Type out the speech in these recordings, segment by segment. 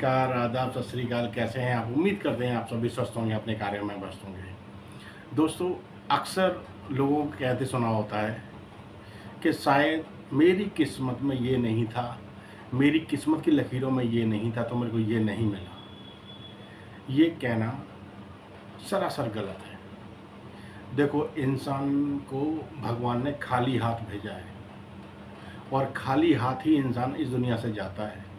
नमस्कार, आदाब, सत श्री अकाल। कैसे हैं आप? उम्मीद करते हैं आप सभी स्वस्थ होंगे, अपने कार्यों में व्यस्त होंगे। दोस्तों, अक्सर लोगों को कहते सुना होता है कि शायद मेरी किस्मत में ये नहीं था, मेरी किस्मत की लकीरों में ये नहीं था, तो मेरे को ये नहीं मिला। ये कहना सरासर गलत है। देखो, इंसान को भगवान ने खाली हाथ भेजा है और खाली हाथ ही इंसान इस दुनिया से जाता है।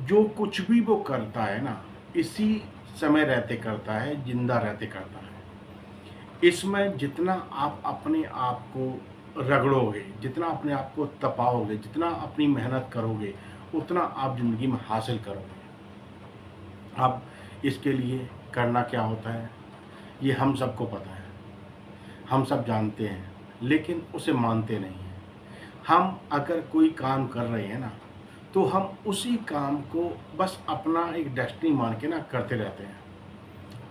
जो कुछ भी वो करता है ना, इसी समय रहते करता है, जिंदा रहते करता है। इसमें जितना आप अपने आप को रगड़ोगे, जितना अपने आप को तपाओगे, जितना अपनी मेहनत करोगे, उतना आप ज़िंदगी में हासिल करोगे। अब इसके लिए करना क्या होता है, ये हम सबको पता है, हम सब जानते हैं, लेकिन उसे मानते नहीं हैं। हम अगर कोई काम कर रहे हैं ना, तो हम उसी काम को बस अपना एक डेस्टिनी मान के ना करते रहते हैं।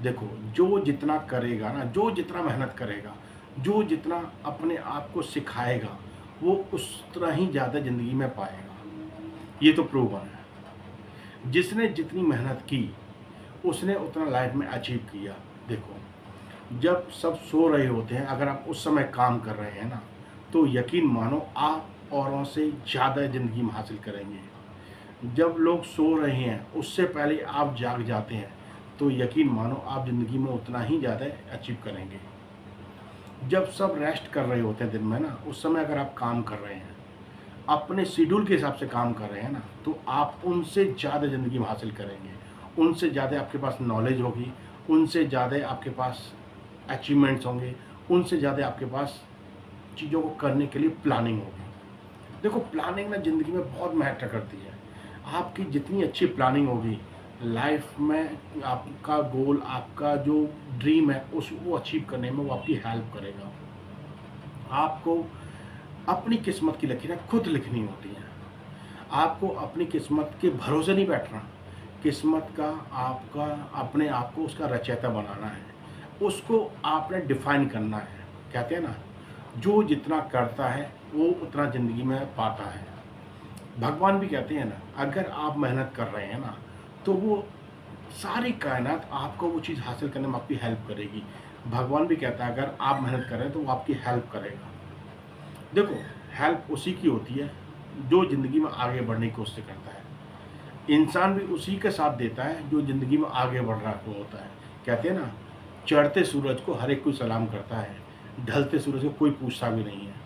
देखो, जो जितना करेगा ना, जो जितना मेहनत करेगा, जो जितना अपने आप को सिखाएगा, वो उस तरह ही ज़्यादा ज़िंदगी में पाएगा। ये तो प्रूवन है। जिसने जितनी मेहनत की, उसने उतना लाइफ में अचीव किया। देखो, जब सब सो रहे होते हैं, अगर आप उस समय काम कर रहे हैं ना, तो यकीन मानो आप औरों से ज़्यादा ज़िंदगी में हासिल करेंगे। जब लोग सो रहे हैं, उससे पहले आप जाग जाते हैं, तो यकीन मानो आप ज़िंदगी में उतना ही ज़्यादा अचीव करेंगे। जब सब रेस्ट कर रहे होते हैं दिन में ना, उस समय अगर आप काम कर रहे हैं, अपने शेड्यूल के हिसाब से काम कर रहे हैं ना, तो आप उनसे ज़्यादा ज़िंदगी में हासिल करेंगे। उनसे ज़्यादा आपके पास नॉलेज होगी, उनसे ज़्यादा आपके पास अचीवमेंट्स होंगे, उनसे ज़्यादा आपके पास चीज़ों को करने के लिए प्लानिंग होगी। देखो, प्लानिंग ना ज़िंदगी में बहुत मैटर करती है। आपकी जितनी अच्छी प्लानिंग होगी, लाइफ में आपका गोल, आपका जो ड्रीम है, उस वो अचीव करने में वो आपकी हेल्प करेगा। आपको अपनी किस्मत की लकीरें खुद लिखनी होती हैं। आपको अपनी किस्मत के भरोसे नहीं बैठना। किस्मत का आपका अपने आप को उसका रचयिता बनाना है। उसको आपने डिफाइन करना है। कहते हैं ना, जो जितना करता है वो उतना ज़िंदगी में पाता है। भगवान भी कहते हैं ना, अगर आप मेहनत कर रहे हैं ना, तो वो सारी कायनात आपको वो चीज़ हासिल करने में आपकी हेल्प करेगी। भगवान भी कहता है, अगर आप मेहनत कर रहे हैं तो वो आपकी हेल्प करेगा। देखो, हेल्प उसी की होती है जो ज़िंदगी में आगे बढ़ने की कोशिश करता है। इंसान भी उसी के साथ देता है जो ज़िंदगी में आगे बढ़ रहा होता है। कहते हैं ना, चढ़ते सूरज को हर एक कोई सलाम करता है, ढलते सूरज को कोई पूछता भी नहीं है।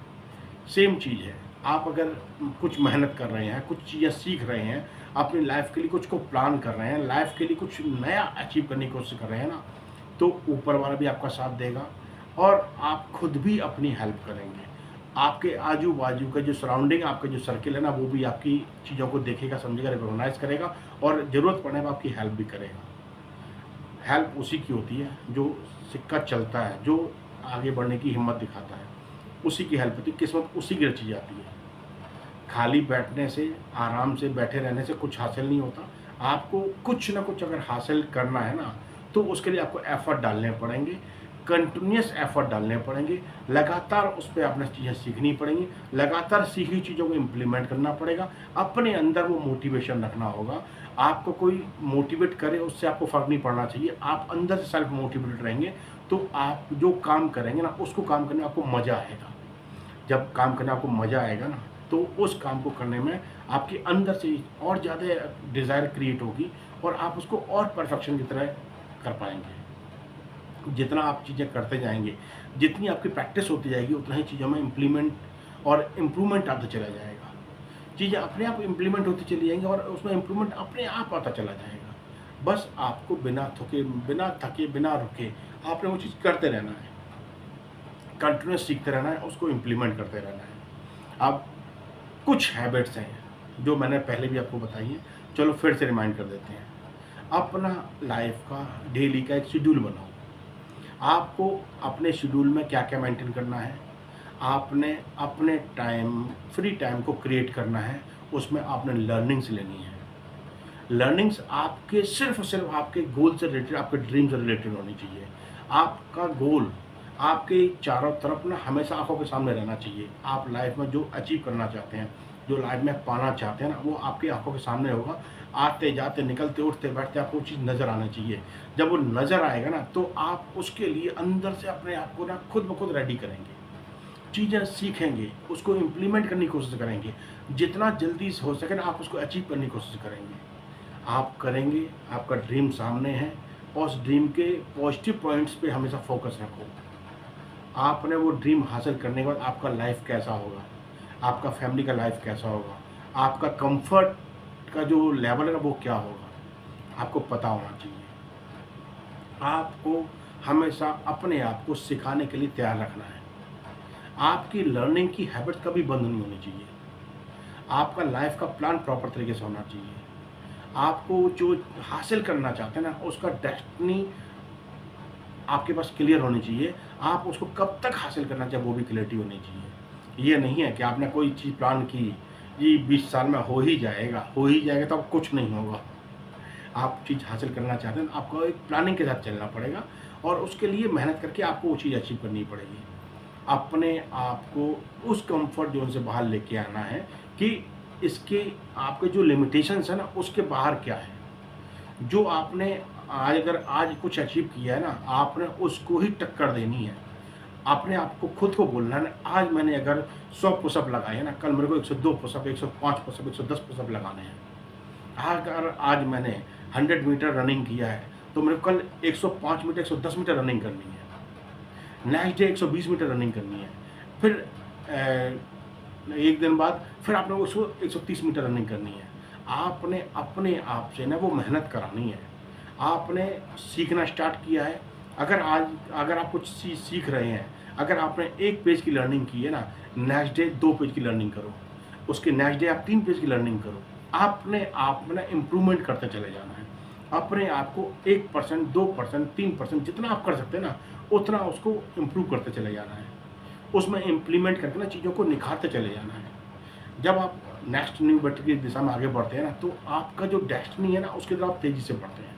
सेम चीज़ है। आप अगर कुछ मेहनत कर रहे हैं, कुछ चीज़ें सीख रहे हैं, अपनी लाइफ के लिए कुछ को प्लान कर रहे हैं, लाइफ के लिए कुछ नया अचीव करने की कोशिश कर रहे हैं ना, तो ऊपर वाला भी आपका साथ देगा और आप खुद भी अपनी हेल्प करेंगे। आपके आजू बाजू का जो सराउंडिंग, आपका जो सर्किल है ना, वो भी आपकी चीज़ों को देखेगा, समझेगा, रिकॉग्नाइज करेगा और ज़रूरत पड़ने पर आपकी हेल्प भी करेगा। हेल्प उसी की होती है जो सिक्का चलता है, जो आगे बढ़ने की हिम्मत दिखाता है, उसी की हेल्प होती है। किस्मत उसी की रची जाती है। खाली बैठने से, आराम से बैठे रहने से कुछ हासिल नहीं होता। आपको कुछ ना कुछ अगर हासिल करना है ना, तो उसके लिए आपको एफ़र्ट डालने पड़ेंगे, कंटिन्यूअस एफ़र्ट डालने पड़ेंगे, लगातार उस पे आपने चीज़ें सीखनी पड़ेंगी, लगातार सीखी चीज़ों को इम्प्लीमेंट करना पड़ेगा, अपने अंदर वो मोटिवेशन रखना होगा। आपको कोई मोटिवेट करे, उससे आपको फ़र्क नहीं पड़ना चाहिए। आप अंदर से सेल्फ मोटिवेटेड रहेंगे, तो आप जो काम करेंगे ना, उसको काम करने में आपको मज़ा आएगा। जब काम करने में आपको मज़ा आएगा ना, तो उस काम को करने में आपके अंदर से और ज़्यादा डिज़ायर क्रिएट होगी और आप उसको और परफेक्शन की तरह कर पाएंगे। जितना आप चीज़ें करते जाएंगे, जितनी आपकी प्रैक्टिस होती जाएगी, उतना ही चीज़ों में इम्प्लीमेंट और इम्प्रूवमेंट आता चला जाएगा। चीज़ें अपने आप इम्प्लीमेंट होती चली जाएंगी और उसमें इम्प्रूवमेंट अपने आप आता चला जाएगा। बस आपको बिना थके, बिना थके, बिना रुके आपने वो चीज़ करते रहना है, कंटिन्यूस सीखते रहना है, उसको इम्प्लीमेंट करते रहना है। अब कुछ हैबिट्स हैं जो मैंने पहले भी आपको बताई हैं, चलो फिर से रिमाइंड कर देते हैं। अपना लाइफ का डेली का एक शेड्यूल बनाओ। आपको अपने शेड्यूल में क्या क्या मेंटेन करना है, आपने अपने टाइम, फ्री टाइम को क्रिएट करना है। उसमें आपने लर्निंग्स लेनी है। लर्निंग्स आपके सिर्फ और सिर्फ आपके गोल से रिलेटेड, आपके ड्रीम से रिलेटेड होनी चाहिए। आपका गोल आपके चारों तरफ ना हमेशा आंखों के सामने रहना चाहिए। आप लाइफ में जो अचीव करना चाहते हैं, जो लाइफ में पाना चाहते हैं ना, वो आपकी आंखों के सामने होगा। आते जाते, निकलते, उठते बैठते आपको चीज़ नज़र आना चाहिए। जब वो नज़र आएगा ना, तो आप उसके लिए अंदर से अपने आप को ना खुद ब खुद रेडी करेंगे। चीज़ें सीखेंगे, उसको इम्प्लीमेंट करने की कोशिश करेंगे। जितना जल्दी हो सके ना, आप उसको अचीव करने की कोशिश करेंगे। आप करेंगे, आपका ड्रीम सामने है, और उस ड्रीम के पॉजिटिव पॉइंट्स पे हमेशा फोकस रखो। आपने वो ड्रीम हासिल करने के बाद आपका लाइफ कैसा होगा, आपका फैमिली का लाइफ कैसा होगा, आपका कंफर्ट का जो लेवल है ना, वो क्या होगा, आपको पता होना चाहिए। आपको हमेशा अपने आप को सिखाने के लिए तैयार रखना है। आपकी लर्निंग की हैबिट कभी बंद नहीं होनी चाहिए। आपका लाइफ का प्लान प्रॉपर तरीके से होना चाहिए। आपको जो हासिल करना चाहते हैं ना, उसका डेस्टिनी आपके पास क्लियर होनी चाहिए। आप उसको कब तक हासिल करना चाहिए, वो भी क्लैरिटी होनी चाहिए। ये नहीं है कि आपने कोई चीज़ प्लान की, ये 20 साल में हो ही जाएगा तो अब कुछ नहीं होगा। आप चीज़ हासिल करना चाहते हैं, आपको एक प्लानिंग के साथ चलना पड़ेगा, और उसके लिए मेहनत करके आपको वो चीज़ अचीव करनी पड़ेगी। अपने आप को उस कंफर्ट ज़ोन से बाहर लेके आना है कि इसके आपके जो लिमिटेशंस है ना, उसके बाहर क्या है। जो आपने आज अगर आज कुछ अचीव किया है ना, आपने उसको ही टक्कर देनी है। अपने आप को खुद को बोलना है ना, आज मैंने अगर 100 पुशअप लगाए हैं ना, कल मेरे को 102 पुशअप, 105 पुशअप, 110 पुशअप लगाने हैं। अगर आज मैंने 100 मीटर रनिंग किया है, तो मेरे को कल 105 मीटर, 110 मीटर रनिंग करनी है। नेक्स्ट डे 120 मीटर रनिंग करनी है। फिर एक दिन बाद फिर आपने उसको 130 मीटर रनिंग करनी है। आपने अपने आप से ना वो मेहनत करानी है। आपने सीखना स्टार्ट किया है। अगर आप कुछ चीज़ सीख रहे हैं, अगर आपने 1 पेज की लर्निंग की है ना, नेक्स्ट डे 2 पेज की लर्निंग करो। उसके नेक्स्ट डे आप 3 पेज की लर्निंग करो। आपने आप में ना इम्प्रूवमेंट करते चले जाना है। अपने आप को 1%, 2%, 3% जितना आप कर सकते हैं ना, उतना उसको इम्प्रूव करते चले जाना है। उसमें इम्प्लीमेंट करके ना चीज़ों को निखारते चले जाना है। जब आप नेक्स्ट न्यू बेटर की दिशा में आगे बढ़ते हैं ना, तो आपका जो डेस्टिनी है ना, उसकी तरफ आप तेज़ी से बढ़ते हैं।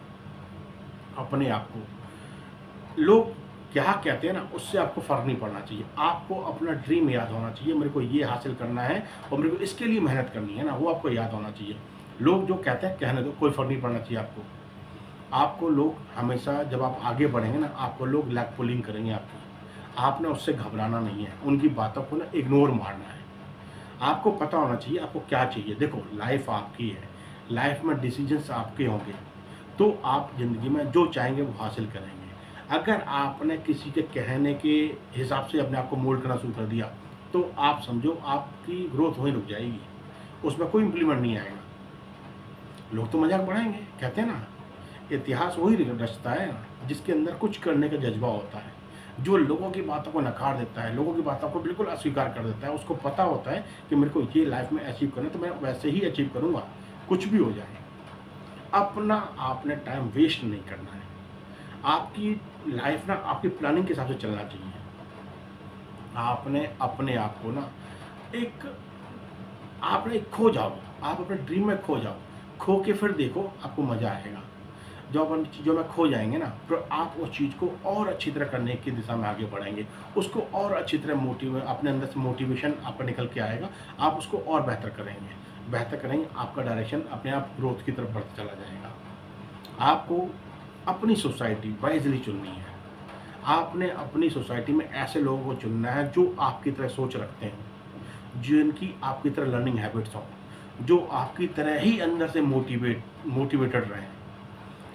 अपने आप को लोग क्या कहते हैं ना, उससे आपको फ़र्क नहीं पड़ना चाहिए। आपको अपना ड्रीम याद होना चाहिए, मेरे को ये हासिल करना है और मेरे को इसके लिए मेहनत करनी है ना, वो आपको याद होना चाहिए। लोग जो कहते हैं कहने दो, कोई फ़र्क नहीं पड़ना चाहिए आपको। आपको लोग हमेशा जब आप आगे बढ़ेंगे ना, आपको लोग लेग पुलिंग करेंगे आपकी। आपने उससे घबराना नहीं है, उनकी बातों को ना इग्नोर मारना है। आपको पता होना चाहिए आपको क्या चाहिए। देखो, लाइफ आपकी है, लाइफ में डिसीजंस आपके होंगे, तो आप ज़िंदगी में जो चाहेंगे वो हासिल करेंगे। अगर आपने किसी के कहने के हिसाब से अपने आप को मोल्ड करना शुरू कर दिया, तो आप समझो आपकी ग्रोथ वहीं रुक जाएगी, उसमें कोई इम्प्लीमेंट नहीं आएगा। लोग तो मजाक बढ़ाएंगे, कहते हैं ना, इतिहास वही रचता है जिसके अंदर कुछ करने का जज्बा होता है। जो लोगों की बातों को नकार देता है, लोगों की बातों को बिल्कुल अस्वीकार कर देता है, उसको पता होता है कि मेरे को ये लाइफ में अचीव करना है, तो मैं वैसे ही अचीव करूँगा, कुछ भी हो जाए। अपना आपने टाइम वेस्ट नहीं करना है। आपकी लाइफ ना आपकी प्लानिंग के हिसाब से चलना चाहिए। आपने अपने आप को ना एक आपने खो जाओ, आप अपने ड्रीम में खो जाओ, खो के फिर देखो, आपको मज़ा आएगा। जब अपन चीज़ों में खो जाएंगे ना, तो आप उस चीज़ को और अच्छी तरह करने की दिशा में आगे बढ़ेंगे। उसको और अच्छी तरह अपने अंदर से मोटिवेशन आपका निकल के आएगा। आप उसको और बेहतर करेंगे, आपका डायरेक्शन अपने आप ग्रोथ की तरफ बढ़ता चला जाएगा। आपको अपनी सोसाइटी वाइजली चुननी है। आपने अपनी सोसाइटी में ऐसे लोगों को चुनना है जो आपकी तरह सोच रखते हैं, जिनकी आपकी तरह लर्निंग हैबिट्स हों, जो आपकी तरह ही अंदर से मोटिवेटेड रहें।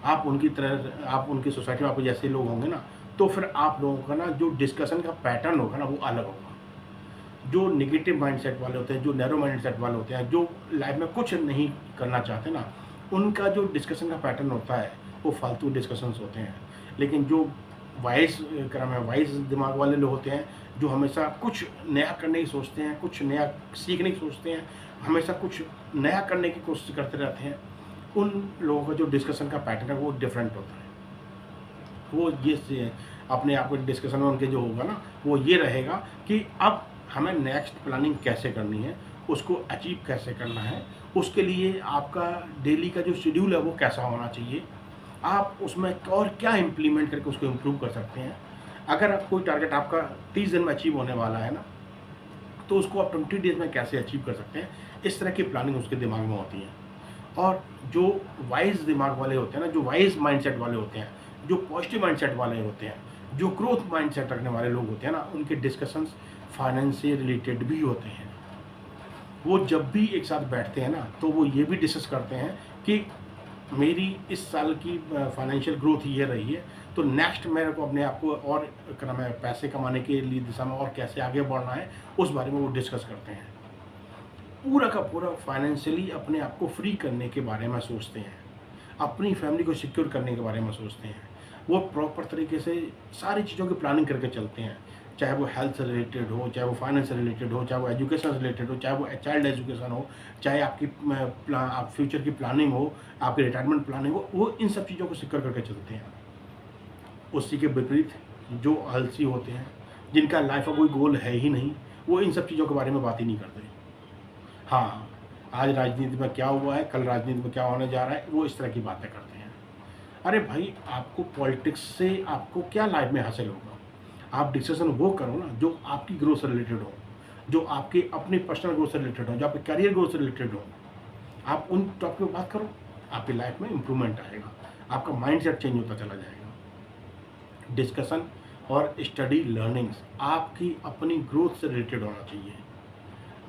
आप उनकी सोसाइटी में आपके जैसे लोग होंगे ना, तो फिर आप लोगों का ना जो डिस्कशन का पैटर्न होगा ना, वो अलग होगा। जो नेगेटिव माइंडसेट वाले होते हैं, जो नैरो माइंडसेट वाले होते हैं, जो लाइफ में कुछ नहीं करना चाहते ना, उनका जो डिस्कशन का पैटर्न होता है, वो फालतू डिस्कशंस होते हैं। लेकिन जो वाइस दिमाग वाले लोग होते हैं, जो हमेशा कुछ नया करने की सोचते हैं, कुछ नया सीखने की सोचते हैं, हमेशा कुछ नया करने की कोशिश करते रहते हैं, उन लोगों का जो डिस्कशन का पैटर्न है वो डिफरेंट होता है। वो अपने आप को डिस्कशन में उनके जो होगा ना, वो ये रहेगा कि अब हमें नेक्स्ट प्लानिंग कैसे करनी है, उसको अचीव कैसे करना है, उसके लिए आपका डेली का जो शेड्यूल है वो कैसा होना चाहिए, आप उसमें और क्या इम्प्लीमेंट करके उसको इम्प्रूव कर सकते हैं। अगर आप कोई टारगेट आपका 30 दिन में अचीव होने वाला है ना, तो उसको आप 20 डेज़ में कैसे अचीव कर सकते हैं, इस तरह की प्लानिंग उसके दिमाग में होती है। और जो वाइज़ दिमाग वाले होते हैं ना, जो वाइज़ माइंडसेट वाले होते हैं, जो पॉजिटिव माइंडसेट वाले होते हैं, जो ग्रोथ माइंडसेट रखने वाले लोग होते हैं ना, उनके डिस्कशंस फाइनेंस से रिलेटेड भी होते हैं। वो जब भी एक साथ बैठते हैं ना, तो वो ये भी डिस्कस करते हैं कि मेरी इस साल की फाइनेंशियल ग्रोथ ये रही है, तो नेक्स्ट मेरे को अपने आप को और क्या नाम है, पैसे कमाने के लिए दिशा में और कैसे आगे बढ़ना है, उस बारे में वो डिस्कस करते हैं। पूरा का पूरा फाइनेंशियली अपने आप को फ्री करने के बारे में सोचते हैं, अपनी फैमिली को सिक्योर करने के बारे में सोचते हैं। वो प्रॉपर तरीके से सारी चीज़ों की प्लानिंग करके चलते हैं, चाहे वो हेल्थ से रिलेटेड हो, चाहे वो फाइनेंस से रिलेटेड हो, चाहे वो एजुकेशन से रिलेटेड हो, चाहे वो चाइल्ड एजुकेशन हो, चाहे आपकी आप फ्यूचर की प्लानिंग हो, आपकी रिटायरमेंट प्लानिंग हो, वो इन सब चीज़ों को सिक्योर करके चलते हैं। उसी के विपरीत जो आलसी होते हैं, जिनका लाइफ का कोई गोल है ही नहीं, वो इन सब चीज़ों के बारे में बात ही नहीं करते। हाँ, आज राजनीति में क्या हुआ है, कल राजनीति में क्या होने जा रहा है, वो इस तरह की बातें करते हैं। अरे भाई, आपको पॉलिटिक्स से आपको क्या लाइफ में हासिल होगा? आप डिसीजन वो करो ना जो आपकी ग्रोथ से रिलेटेड हो, जो आपके अपनी पर्सनल ग्रोथ से रिलेटेड हो, जो आपके करियर ग्रोथ से रिलेटेड हो। आप उन टॉपिक पे बात करो, आपकी लाइफ में इम्प्रूवमेंट आएगा, आपका माइंडसेट चेंज होता चला जाएगा। डिस्कशन और स्टडी लर्निंग्स आपकी अपनी ग्रोथ से रिलेटेड होना चाहिए।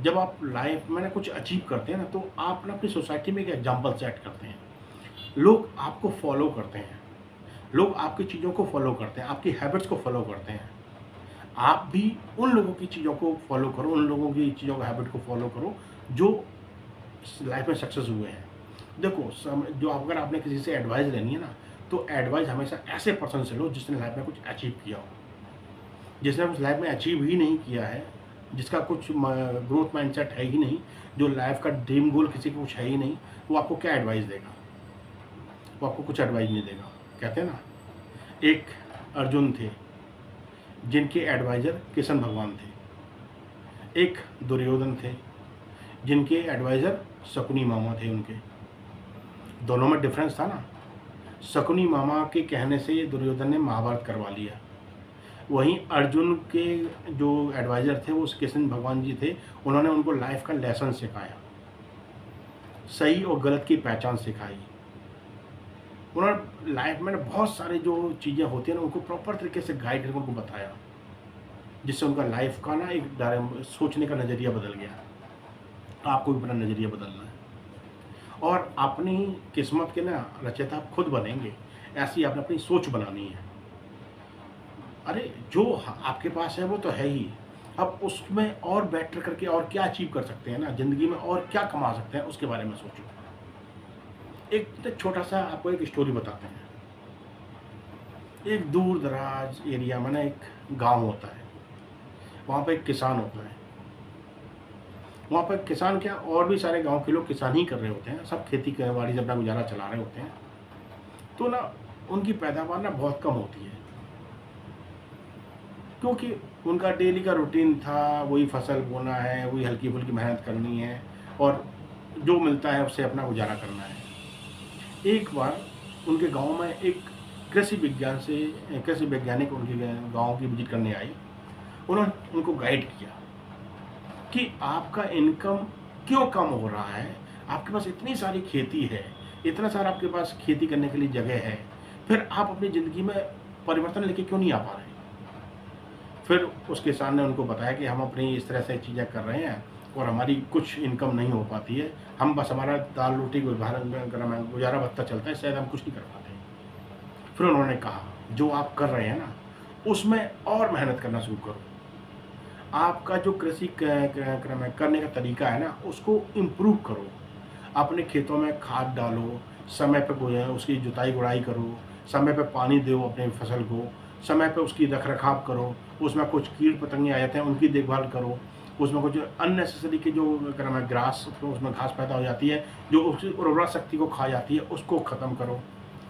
जब आप लाइफ में ना कुछ अचीव करते हैं ना, तो आप ना अपनी सोसाइटी में एक एग्जाम्पल सेट करते हैं। लोग आपको फॉलो करते हैं, लोग आपकी चीज़ों को फॉलो करते हैं, आपकी हैबिट्स को फॉलो करते हैं। आप भी उन लोगों की चीज़ों को फॉलो करो, उन लोगों की चीज़ों का हैबिट को फॉलो करो जो लाइफ में सक्सेस हुए हैं। देखो, जो अगर आपने किसी से एडवाइस लेनी है ना, तो एडवाइस हमेशा ऐसे पर्सन से लो जिसने लाइफ में कुछ अचीव किया हो। जिसने उस लाइफ में अचीव ही नहीं किया है, जिसका कुछ ग्रोथ माइंडसेट है ही नहीं, जो लाइफ का ड्रीम गोल किसी को कुछ है ही नहीं, वो आपको क्या एडवाइस देगा? वो आपको कुछ एडवाइस नहीं देगा। कहते हैं ना, एक अर्जुन थे जिनके एडवाइज़र किशन भगवान थे, एक दुर्योधन थे जिनके एडवाइज़र शकुनी मामा थे उनके। दोनों में डिफरेंस था ना। शकुनी मामा के कहने से दुर्योधन ने महाभारत करवा लिया, वहीं अर्जुन के जो एडवाइज़र थे वो किशन भगवान जी थे, उन्होंने उनको लाइफ का लेसन सिखाया, सही और गलत की पहचान सिखाई। उन्होंने लाइफ में बहुत सारी जो चीज़ें होती हैं ना, उनको प्रॉपर तरीके से गाइड करके उनको बताया, जिससे उनका लाइफ का ना एक सोचने का नज़रिया बदल गया। आपको भी अपना नज़रिया बदलना है और अपनी किस्मत के ना रचयिता आप खुद बनेंगे, ऐसी आपने अपनी सोच बनानी है। अरे, जो आपके पास है वो तो है ही, अब उसमें और बेटर करके और क्या अचीव कर सकते हैं ना, ज़िंदगी में और क्या कमा सकते हैं, उसके बारे में सोचो। एक छोटा सा आपको एक स्टोरी बताते हैं। एक दूर दराज एरिया में ना एक गांव होता है, वहाँ पे एक किसान होता है। वहाँ पर किसान क्या, और भी सारे गांव के लोग किसान ही कर रहे होते हैं, सब खेती बाड़ी से अपना गुजारा चला रहे होते हैं। तो ना उनकी पैदावार ना बहुत कम होती है, क्योंकि उनका डेली का रूटीन था, वही फसल बोना है, वही हल्की फुल्की मेहनत करनी है और जो मिलता है उससे अपना गुजारा करना है। एक बार उनके गांव में एक कृषि वैज्ञानिक उनके गांव की विजिट करने आए। उन्होंने उनको गाइड किया कि आपका इनकम क्यों कम हो रहा है, आपके पास इतनी सारी खेती है, इतना सारा आपके पास खेती करने के लिए जगह है, फिर आप अपनी ज़िंदगी में परिवर्तन लेके क्यों नहीं आ पा रहे? फिर उस किसान ने उनको बताया कि हम अपनी इस तरह से चीज़ें कर रहे हैं और हमारी कुछ इनकम नहीं हो पाती है, हम बस हमारा दाल रोटी गुजारा भत्ता चलता है, शायद हम कुछ नहीं कर पाते। फिर उन्होंने कहा, जो आप कर रहे हैं ना, उसमें और मेहनत करना शुरू करो। आपका जो कृषि करने का तरीका है ना, उसको इम्प्रूव करो। अपने खेतों में खाद डालो, समय पे उसकी जुताई गुड़ाई करो, समय पे पानी दो अपने फसल को, समय पे उसकी रख-रखाव करो, उसमें कुछ कीट पतंगे आ जाते हैं उनकी देखभाल करो, उसमें कुछ अननेसेसरी की जो ग्रास, तो उसमें घास पैदा हो जाती है जो उसकी उर्वरा शक्ति को खा जाती है, उसको ख़त्म करो।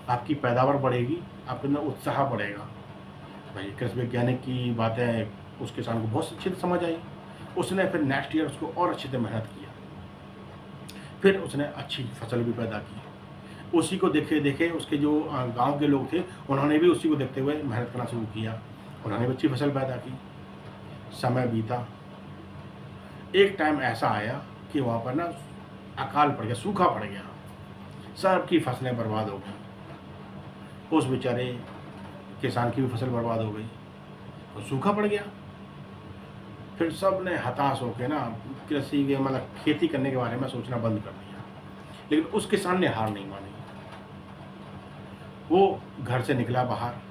आपकी पैदावार बढ़ेगी, आपके अंदर उत्साह बढ़ेगा। भाई, कृषि वैज्ञानिक की बातें उस किसान को बहुत अच्छे से समझ आई। उसने फिर नेक्स्ट ईयर उसको और अच्छे से मेहनत किया, फिर उसने अच्छी फसल भी पैदा की। उसी को देखे देखे उसके जो गांव के लोग थे, उन्होंने भी उसी को देखते हुए मेहनत करना शुरू किया, उन्होंने भी अच्छी फसल पैदा की। समय बीता, एक टाइम ऐसा आया कि वहाँ पर ना अकाल पड़ गया, सूखा पड़ गया, सबकी फसलें बर्बाद हो गई। उस बेचारे किसान की भी फसल बर्बाद हो गई और सूखा पड़ गया। फिर सब ने हताश होकर ना कृषि के मतलब खेती करने के बारे में सोचना बंद कर दिया। लेकिन उस किसान ने हार नहीं मानी। वो घर से निकला बाहर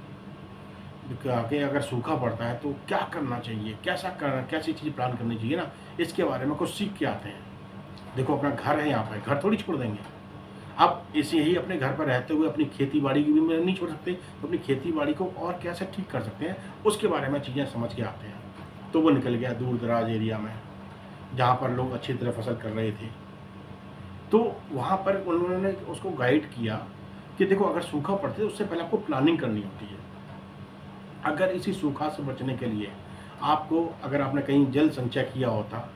कि अगर सूखा पड़ता है तो क्या करना चाहिए, कैसा करना, कैसी चीज़ प्लान करनी चाहिए ना, इसके बारे में कुछ सीख के आते हैं। देखो अपना घर है यहाँ पे, घर थोड़ी छोड़ देंगे। आप इसे ही अपने घर पर रहते हुए अपनी खेती बाड़ी की भी नहीं छोड़ सकते, तो अपनी खेती बाड़ी को और कैसे ठीक कर सकते हैं उसके बारे में चीज़ें समझ के आते हैं। तो वो निकल गया दूर दराज एरिया में जहाँ पर लोग अच्छी तरह फसल कर रहे थे। तो वहाँ पर उन्होंने उसको गाइड किया कि देखो अगर सूखा पड़ता है उससे पहले आपको प्लानिंग करनी होती है। अगर इसी सूखा से बचने के लिए आपको, अगर आपने कहीं जल संचय किया होता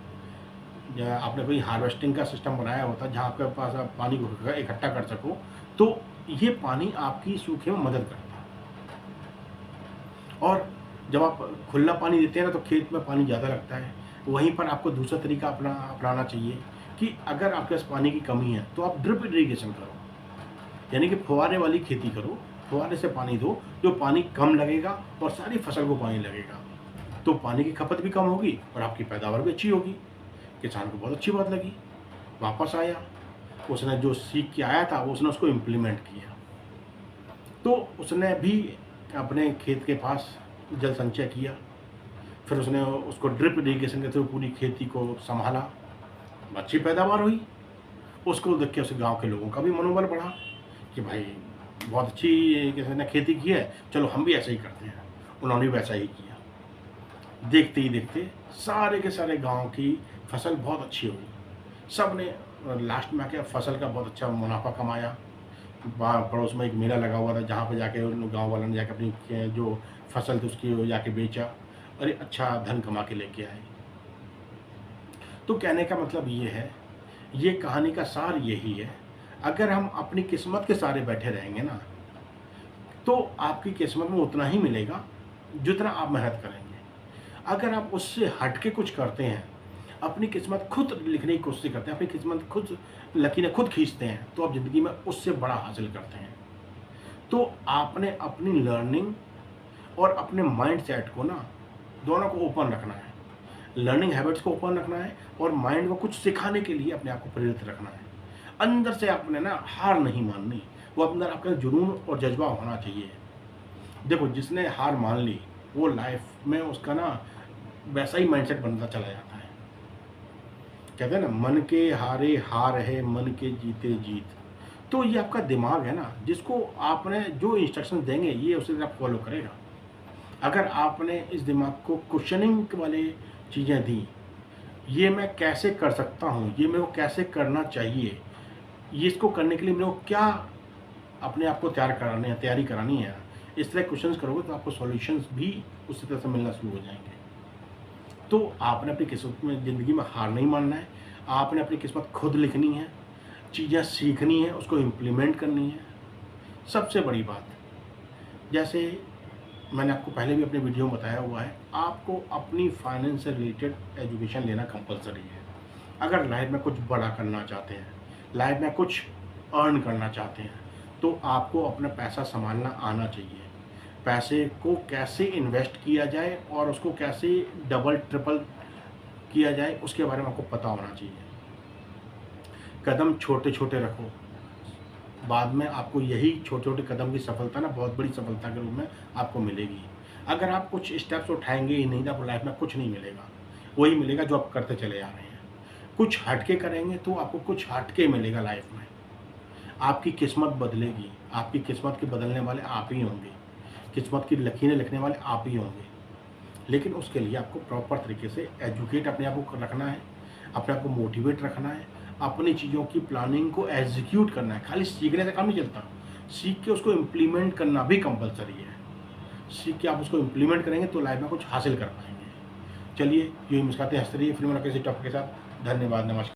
या आपने कोई हार्वेस्टिंग का सिस्टम बनाया होता जहाँ आपके पास आप पानी को इकट्ठा कर सको, तो ये पानी आपकी सूखे में मदद करता है। और जब आप खुला पानी देते हैं ना तो खेत में पानी ज़्यादा लगता है। वहीं पर आपको दूसरा तरीका अपनाना चाहिए कि अगर आपके पास पानी की कमी है तो आप ड्रिप इरीगेशन करो, यानी कि फुहारे वाली खेती करो। फुहारे से पानी दो, जो पानी कम लगेगा और सारी फसल को पानी लगेगा, तो पानी की खपत भी कम होगी और आपकी पैदावार भी अच्छी होगी। किसान को बहुत अच्छी बात लगी, वापस आया, उसने जो सीख के आया था उसने उसको इम्प्लीमेंट किया। तो उसने भी अपने खेत के पास जल संचय किया, फिर उसने उसको ड्रिप इरीगेशन के थ्रू पूरी खेती को संभाला, अच्छी पैदावार हुई। उसको देख के उस गाँव के लोगों का भी मनोबल बढ़ा कि भाई बहुत अच्छी किसी ने खेती की है, चलो हम भी ऐसा ही करते हैं। उन्होंने भी वैसा ही किया। देखते ही देखते सारे के सारे गांव की फसल बहुत अच्छी हुई। सब ने लास्ट में आके फसल का बहुत अच्छा मुनाफा कमाया। पड़ोस में एक मेला लगा हुआ था जहाँ पे जाके उन गाँव वालों ने जाके अपनी जो फसल थी उसकी जाके बेचा और एक अच्छा धन कमा के लेके आए। तो कहने का मतलब ये है, ये कहानी का सार यही है, अगर हम अपनी किस्मत के सहारे बैठे रहेंगे ना तो आपकी किस्मत में उतना ही मिलेगा जितना आप मेहनत करेंगे। अगर आप उससे हट के कुछ करते हैं, अपनी किस्मत खुद लिखने की कोशिश करते हैं, अपनी किस्मत खुद लकीरें खुद खींचते हैं, तो आप ज़िंदगी में उससे बड़ा हासिल करते हैं। तो आपने अपनी लर्निंग और अपने माइंड सेट को ना दोनों को ओपन रखना है। लर्निंग हैबिट्स को ओपन रखना है और माइंड को कुछ सिखाने के लिए अपने आप को प्रेरित रखना है। अंदर से आपने ना हार नहीं माननी, वो अंदर आपका जुनून और जज्बा होना चाहिए। देखो जिसने हार मान ली वो लाइफ में उसका ना वैसा ही माइंडसेट बनता चला जाता है। कहते हैं ना मन के हारे हार है, मन के जीते जीत। तो ये आपका दिमाग है ना, जिसको आपने जो इंस्ट्रक्शन देंगे ये उसे आप फॉलो करेगा। अगर आपने इस दिमाग को क्वेश्चनिंग वाले चीज़ें दी, ये मैं कैसे कर सकता हूँ, ये मेरे को कैसे करना चाहिए, ये इसको करने के लिए मेरे को क्या अपने आप को तैयारी करानी है, इस तरह क्वेश्चंस करोगे तो आपको सॉल्यूशंस भी उसी तरह से मिलना शुरू हो जाएंगे। तो आपने अपनी किस्मत में ज़िंदगी में हार नहीं मानना है, आपने अपनी किस्मत खुद लिखनी है, चीज़ें सीखनी है, उसको इम्प्लीमेंट करनी है। सबसे बड़ी बात, जैसे मैंने आपको पहले भी अपने वीडियो में बताया हुआ है, आपको अपनी फाइनेंस से रिलेटेड एजुकेशन लेना कंपलसरी है। अगर लाइफ में कुछ बड़ा करना चाहते हैं, लाइफ में कुछ अर्न करना चाहते हैं, तो आपको अपना पैसा संभालना आना चाहिए। पैसे को कैसे इन्वेस्ट किया जाए और उसको कैसे डबल ट्रिपल किया जाए उसके बारे में आपको पता होना चाहिए। कदम छोटे छोटे रखो, बाद में आपको यही छोटे छोटे कदम की सफलता ना बहुत बड़ी सफलता के रूप में आपको मिलेगी। अगर आप कुछ स्टेप्स उठाएंगे ही नहीं तो आपको लाइफ में कुछ नहीं मिलेगा, वही मिलेगा जो आप करते चले आ रहे हैं। कुछ हटके करेंगे तो आपको कुछ हटके मिलेगा लाइफ में। आपकी किस्मत बदलेगी, आपकी किस्मत के बदलने वाले आप ही होंगे, किस्मत की लकीरें लिखने वाले आप ही होंगे। लेकिन उसके लिए आपको प्रॉपर तरीके से एजुकेट अपने आप को रखना है, अपने आप को मोटिवेट रखना है, अपनी चीज़ों की प्लानिंग को एग्जीक्यूट करना है। खाली सीखने से काम नहीं चलता, सीख के उसको इम्प्लीमेंट करना भी कंपलसरी है। सीख के आप उसको इम्प्लीमेंट करेंगे तो लाइफ में कुछ हासिल कर पाएंगे। चलिए, ये मुस्कुराते हंसते रहिए, फिर मैं किसी टॉपिक के साथ। धन्यवाद, नमस्कार।